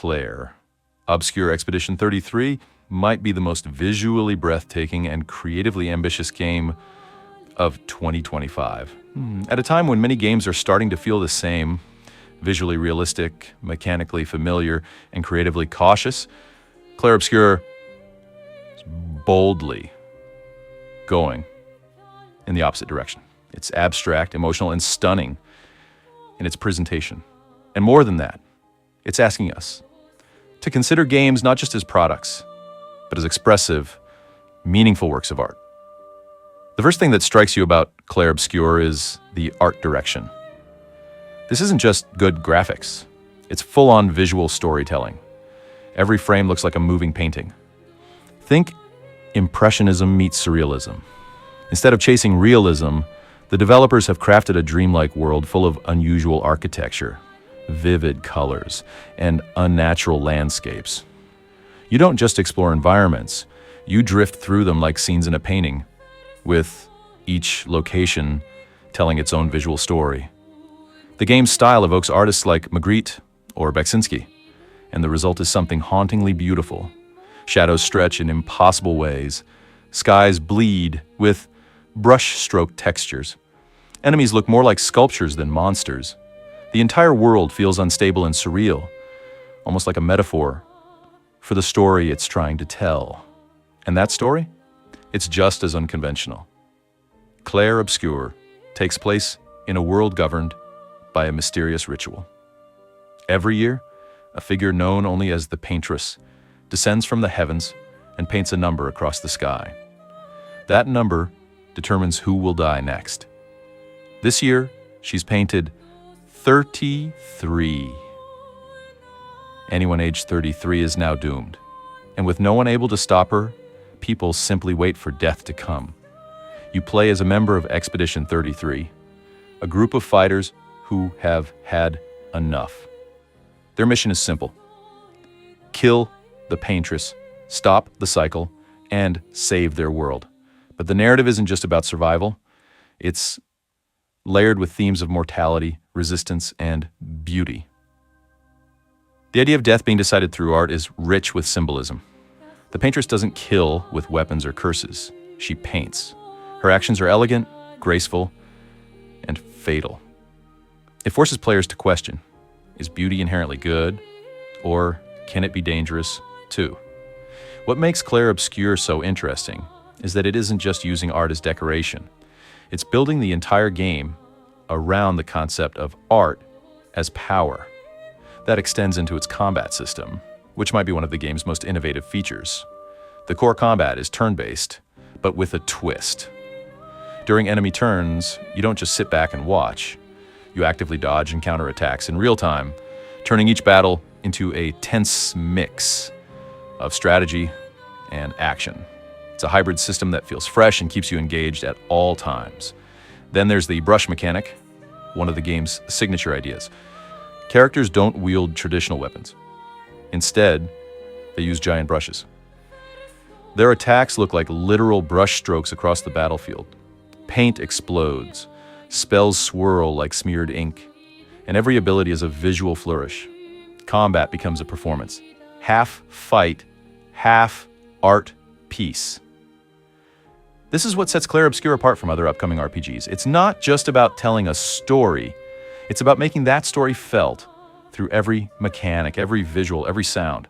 Clair Obscur Expedition 33 might be the most visually breathtaking and creatively ambitious game of 2025. At a time when many games are starting to feel the same, visually realistic, mechanically familiar, and creatively cautious, Clair Obscur is boldly going in the opposite direction. It's abstract, emotional, and stunning in its presentation. And more than that, it's asking us to consider games not just as products, but as expressive, meaningful works of art. The first thing that strikes you about Clair Obscur is the art direction. This isn't just good graphics. It's full-on visual storytelling. Every frame looks like a moving painting. Think Impressionism meets Surrealism. Instead of chasing realism, the developers have crafted a dreamlike world full of unusual architecture, vivid colors, and unnatural landscapes. You don't just explore environments, you drift through them like scenes in a painting, with each location telling its own visual story. The game's style evokes artists like Magritte or Beksinski, and the result is something hauntingly beautiful. Shadows stretch in impossible ways, skies bleed with brushstroke textures. Enemies look more like sculptures than monsters. The entire world feels unstable and surreal, almost like a metaphor for the story it's trying to tell. And that story? It's just as unconventional. Clair Obscur takes place in a world governed by a mysterious ritual. Every year, a figure known only as the Paintress descends from the heavens and paints a number across the sky. That number determines who will die next. This year, she's painted 33. Anyone aged 33 is now doomed. And with no one able to stop her, people simply wait for death to come. You play as a member of Expedition 33, a group of fighters who have had enough. Their mission is simple: kill the Paintress, stop the cycle, and save their world. But the narrative isn't just about survival. It's layered with themes of mortality, resistance, and beauty. The idea of death being decided through art is rich with symbolism. The Paintress doesn't kill with weapons or curses. She paints. Her actions are elegant, graceful, and fatal. It forces players to question, is beauty inherently good, or can it be dangerous too? What makes Clair Obscur so interesting is that it isn't just using art as decoration. It's building the entire game around the concept of art as power. That extends into its combat system, which might be one of the game's most innovative features. The core combat is turn-based, but with a twist. During enemy turns, you don't just sit back and watch. You actively dodge and counter attacks in real time, turning each battle into a tense mix of strategy and action. It's a hybrid system that feels fresh and keeps you engaged at all times. Then there's the brush mechanic, one of the game's signature ideas. Characters don't wield traditional weapons. Instead, they use giant brushes. Their attacks look like literal brush strokes across the battlefield. Paint explodes, spells swirl like smeared ink, and every ability is a visual flourish. Combat becomes a performance. Half fight, half art piece. This is what sets Clair Obscur apart from other upcoming RPGs. It's not just about telling a story. It's about making that story felt through every mechanic, every visual, every sound.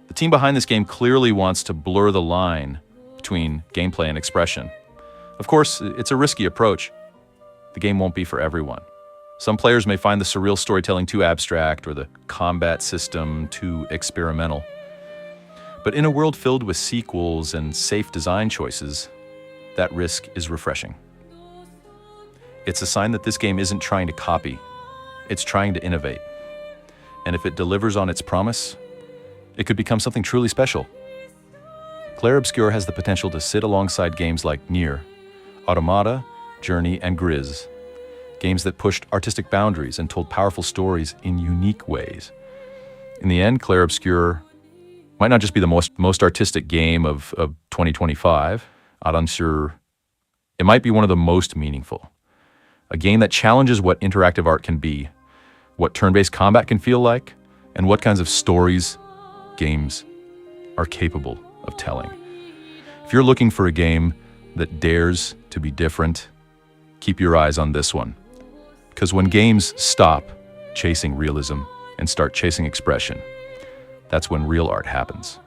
The team behind this game clearly wants to blur the line between gameplay and expression. Of course, it's a risky approach. The game won't be for everyone. Some players may find the surreal storytelling too abstract or the combat system too experimental. But in a world filled with sequels and safe design choices, that risk is refreshing. It's a sign that this game isn't trying to copy, it's trying to innovate. And if it delivers on its promise, it could become something truly special. Clair Obscur has the potential to sit alongside games like NieR, Automata, Journey, and Grizz, games that pushed artistic boundaries and told powerful stories in unique ways. In the end, Clair Obscur might not just be the most artistic game of 2025, it might be one of the most meaningful. A game that challenges what interactive art can be, what turn-based combat can feel like, and what kinds of stories games are capable of telling. If you're looking for a game that dares to be different, keep your eyes on this one. Because when games stop chasing realism and start chasing expression, that's when real art happens.